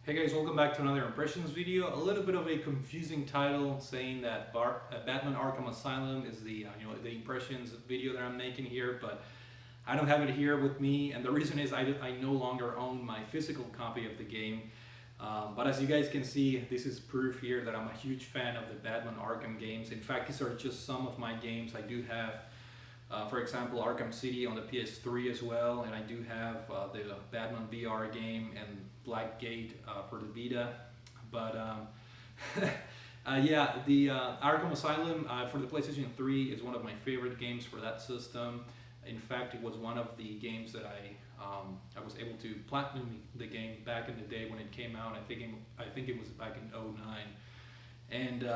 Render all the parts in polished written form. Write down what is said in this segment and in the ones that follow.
Hey guys, welcome back to another impressions video. A little bit of a confusing title saying that Batman Arkham Asylum is the impressions video that I'm making here, but I don't have it here with me, and the reason is I no longer own my physical copy of the game. But as you guys can see, this is proof here that I'm a huge fan of the Batman Arkham games. In fact, these are just some of my games. I do have for example, Arkham City on the PS3 as well, and I do have the Batman VR game and Blackgate for the Vita. But yeah, the Arkham Asylum for the PlayStation 3 is one of my favorite games for that system. In fact, it was one of the games that I was able to platinum the game back in the day when it came out. I think it was back in '09, and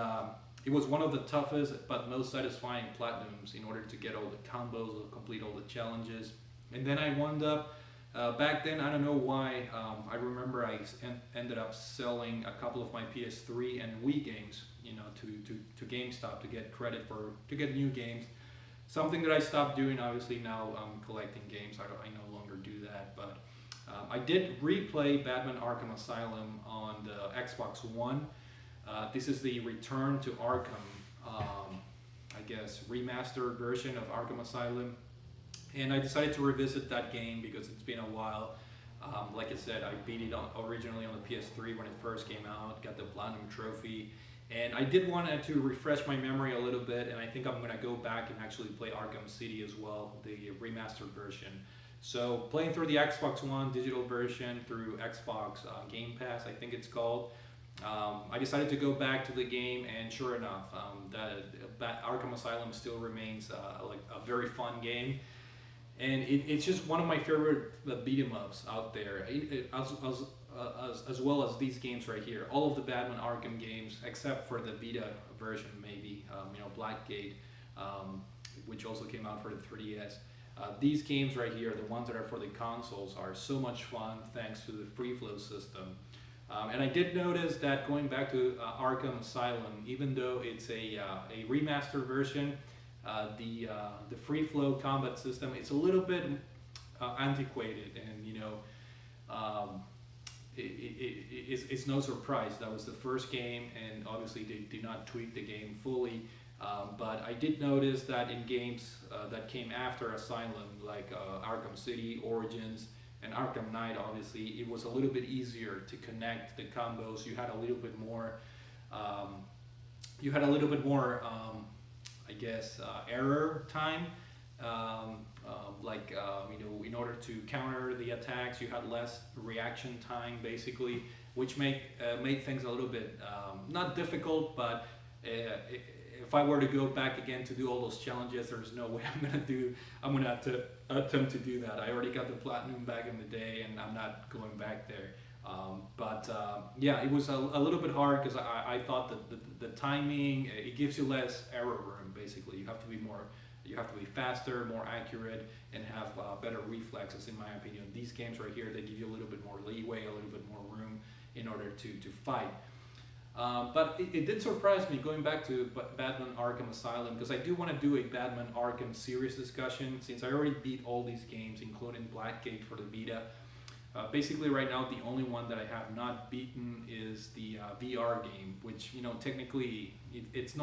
it was one of the toughest but most satisfying platinums in order to get all the combos, or complete all the challenges. And then I wound up, back then, I don't know why, I remember I ended up selling a couple of my PS3 and Wii games, to GameStop to get credit to get new games. Something that I stopped doing. Obviously now I'm collecting games, I no longer do that, but I did replay Batman Arkham Asylum on the Xbox One. This is the Return to Arkham, I guess, remastered version of Arkham Asylum. And I decided to revisit that game because it's been a while. Like I said, I beat it originally on the PS3 when it first came out, got the Platinum Trophy. And I did want to refresh my memory a little bit, and I think I'm going to go back and actually play Arkham City as well, the remastered version. So playing through the Xbox One digital version through Xbox Game Pass, I think it's called. I decided to go back to the game, and sure enough, that Arkham Asylum still remains like a very fun game, and it's just one of my favorite beat 'em ups out there. As well as these games right here, all of the Batman Arkham games except for the Vita version, maybe Blackgate, which also came out for the 3DS. These games right here, the ones that are for the consoles, are so much fun thanks to the free flow system. And I did notice that going back to Arkham Asylum, even though it's a remastered version, the free flow combat system, it's a little bit antiquated, and it's no surprise. That was the first game, and obviously they did not tweak the game fully. But I did notice that in games that came after Asylum, like Arkham City, Origins, and Arkham Knight, obviously, it was a little bit easier to connect the combos. You had a little bit more, I guess, error time. In order to counter the attacks, you had less reaction time, basically, which made things a little bit not difficult, but if I were to go back again to do all those challenges, there's no way I'm gonna have to attempt to do that. I already got the platinum back in the day, and I'm not going back there. Yeah, it was a little bit hard because I thought that the timing, it gives you less error room. Basically, you have to be faster, more accurate, and have better reflexes. In my opinion, these games right here, they give you a little bit more leeway, a little bit more room in order to fight. But it did surprise me going back to Batman Arkham Asylum, because I do want to do a Batman Arkham series discussion, since I already beat all these games, including Blackgate for the Vita. Basically right now the only one that I have not beaten is the VR game, which technically it's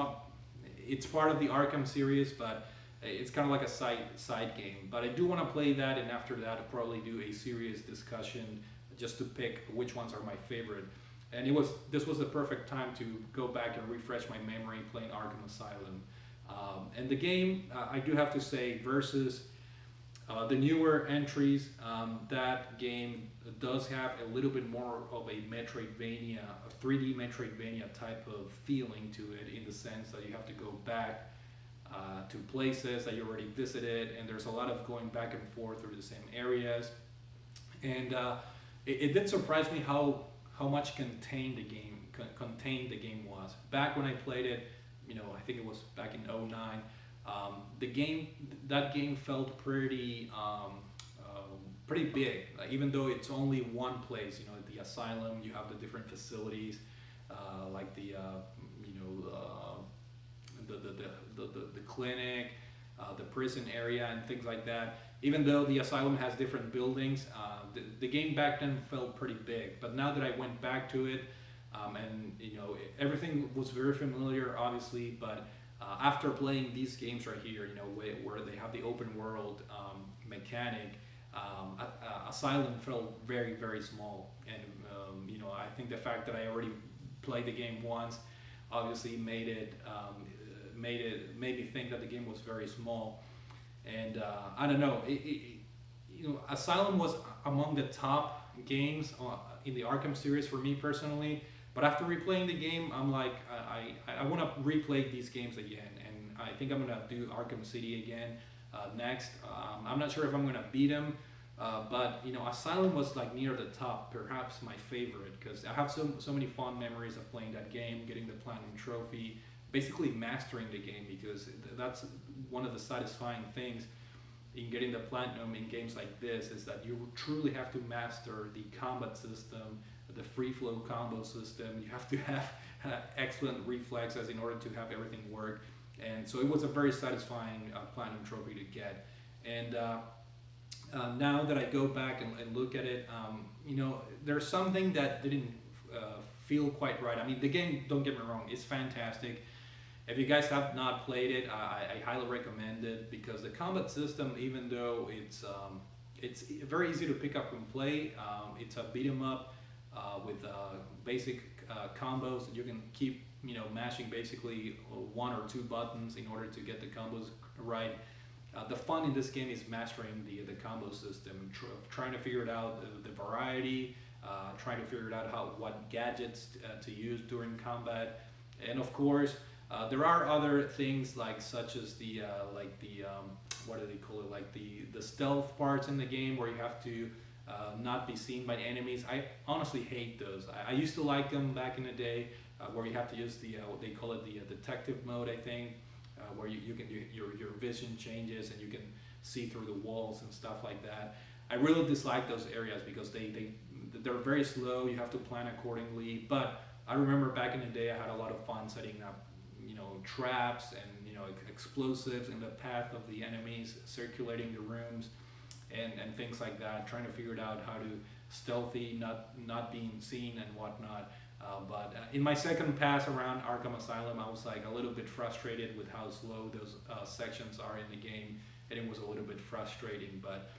part of the Arkham series, but it's kind of like a side game. But I do want to play that, and after that I'll probably do a serious discussion just to pick which ones are my favorite. And this was the perfect time to go back and refresh my memory playing Arkham Asylum. And the game, I do have to say, versus the newer entries, that game does have a little bit more of a Metroidvania, a 3D Metroidvania type of feeling to it, in the sense that you have to go back to places that you already visited, and there's a lot of going back and forth through the same areas. And it did surprise me how much contained the game was. Back when I played it, I think it was back in '09. That game felt pretty big. Even though it's only one place, the asylum, you have the different facilities, like the clinic, the prison area, and things like that. even though the asylum has different buildings, the game back then felt pretty big. But now that I went back to it, and everything was very familiar, obviously. But after playing these games right here, where they have the open world mechanic, Asylum felt very very small, and I think the fact that I already played the game once, obviously made me think that the game was very small. And I don't know, Asylum was among the top games in the Arkham series for me personally. But after replaying the game, I'm like, I want to replay these games again, and I think I'm gonna do Arkham City again next. I'm not sure if I'm gonna beat him, but Asylum was like near the top, perhaps my favorite, because I have so many fond memories of playing that game, getting the platinum trophy, basically mastering the game, because that's one of the satisfying things in getting the platinum in games like this, is that you truly have to master the combat system, the free flow combo system. You have to have excellent reflexes in order to have everything work. And so it was a very satisfying platinum trophy to get. And now that I go back and look at it, there's something that didn't feel quite right. I mean, the game, don't get me wrong, is fantastic. If you guys have not played it, I highly recommend it, because the combat system, even though it's very easy to pick up and play, it's a beat 'em up with basic combos. You can keep mashing basically one or two buttons in order to get the combos right. The fun in this game is mastering the combo system, trying to figure it out, the variety, trying to figure out what gadgets to use during combat, and of course. There are other things such as the what do they call it, like the stealth parts in the game, where you have to not be seen by enemies. I honestly hate those. I used to like them back in the day, where you have to use what they call it, the detective mode, I think, where your vision changes and you can see through the walls and stuff like that. I really dislike those areas because they're very slow. You have to plan accordingly. But I remember back in the day, I had a lot of fun setting up traps and explosives in the path of the enemies, circulating the rooms, and things like that, trying to figure out how to stealthy, not being seen and whatnot. But in my second pass around Arkham Asylum, I was like a little bit frustrated with how slow those sections are in the game, and it was a little bit frustrating. But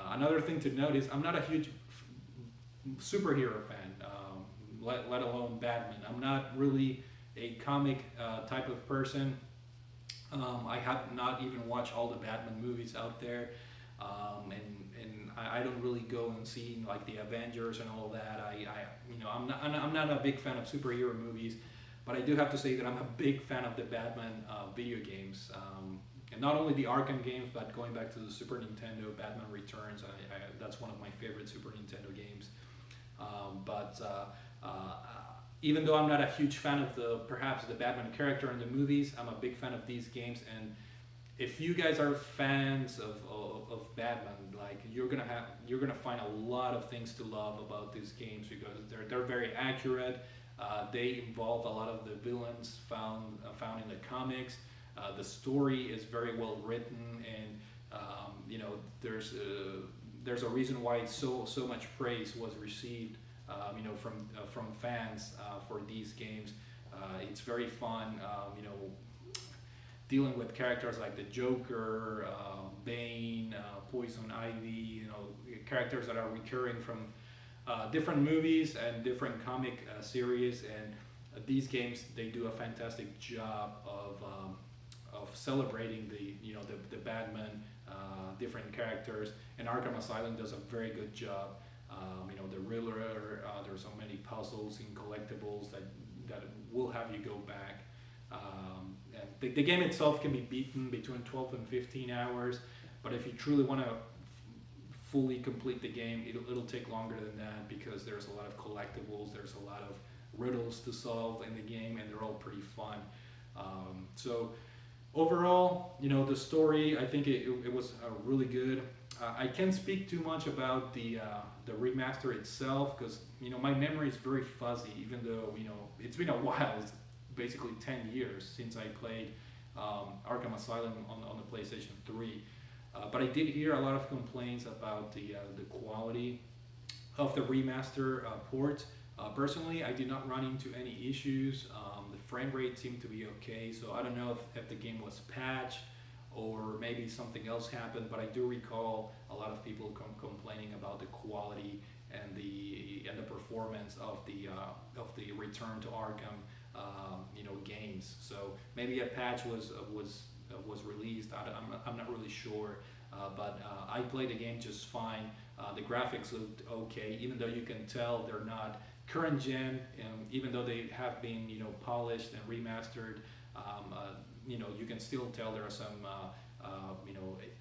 another thing to note is I'm not a huge superhero fan, let alone Batman. I'm not really a comic type of person. I have not even watched all the Batman movies out there, and I don't really go and see like the Avengers and all that. I'm not a big fan of superhero movies, but I do have to say that I'm a big fan of the Batman video games, and not only the Arkham games, but going back to the Super Nintendo, Batman Returns. That's one of my favorite Super Nintendo games. Even though I'm not a huge fan of perhaps the Batman character in the movies, I'm a big fan of these games. And if you guys are fans of Batman, like you're gonna find a lot of things to love about these games, because they're very accurate. They involve a lot of the villains found in the comics. The story is very well written, and there's a reason why so much praise was received. From fans for these games. It's very fun, dealing with characters like the Joker, Bane, Poison Ivy, characters that are recurring from different movies and different comic series. And these games, they do a fantastic job of celebrating the Batman, different characters, and Arkham Asylum does a very good job. The Riddler, there's so many puzzles and collectibles that will have you go back. And the game itself can be beaten between 12 and 15 hours, but if you truly want to fully complete the game, it'll take longer than that, because there's a lot of collectibles, there's a lot of riddles to solve in the game, and they're all pretty fun. So overall, the story, I think it was really good. I can't speak too much about the remaster itself, because my memory is very fuzzy, even though it's been a while. It's basically 10 years since I played Arkham Asylum on the PlayStation 3. But I did hear a lot of complaints about the quality of the remaster port. Personally, I did not run into any issues. The frame rate seemed to be okay, so I don't know if the game was patched or maybe something else happened, but I do recall a lot of people complaining about the quality and the performance of the Return to Arkham games. So maybe a patch was released. I'm not really sure, but I played the game just fine. The graphics looked okay, even though you can tell they're not current gen, even though they have been polished and remastered. You can still tell there are some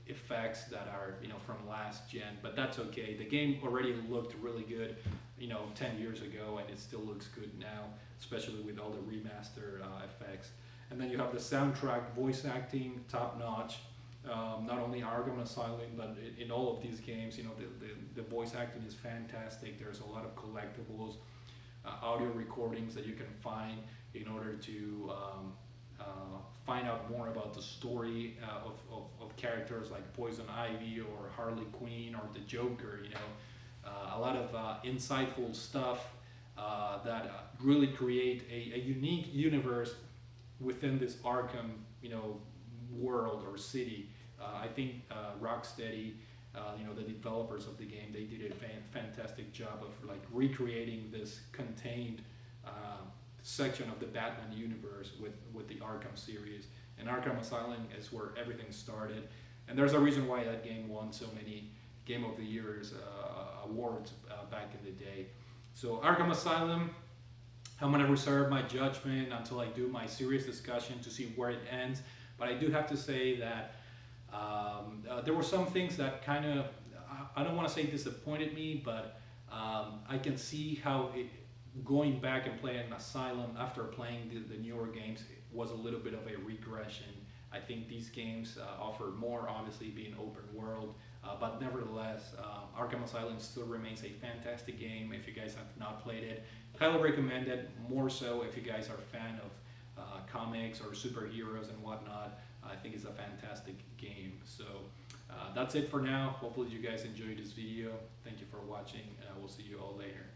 effects that are from last gen, but that's okay. The game already looked really good 10 years ago, and it still looks good now, especially with all the remaster effects. And then you have the soundtrack, voice acting, top notch. Not only Arkham Asylum, but in all of these games, the voice acting is fantastic. There's a lot of collectibles, audio recordings that you can find in order to find out more about the story of characters like Poison Ivy or Harley Quinn or the Joker. A lot of insightful stuff that really create a unique universe within this Arkham, world or city. I think Rocksteady, the developers of the game, they did a fantastic job of like recreating this contained section of the Batman universe with the Arkham series. And Arkham Asylum is where everything started. And there's a reason why that game won so many Game of the Year's awards back in the day. So Arkham Asylum, I'm going to reserve my judgment until I do my serious discussion to see where it ends. But I do have to say that there were some things that kind of, I don't want to say disappointed me, but I can see how going back and playing Asylum after playing the newer games was a little bit of a regression. I think these games offer more, obviously being open world, but nevertheless, Arkham Asylum still remains a fantastic game. If you guys have not played it, highly recommend it, more so if you guys are a fan of comics or superheroes and whatnot. I think it's a fantastic game. So that's it for now. Hopefully you guys enjoyed this video. Thank you for watching, and I will see you all later.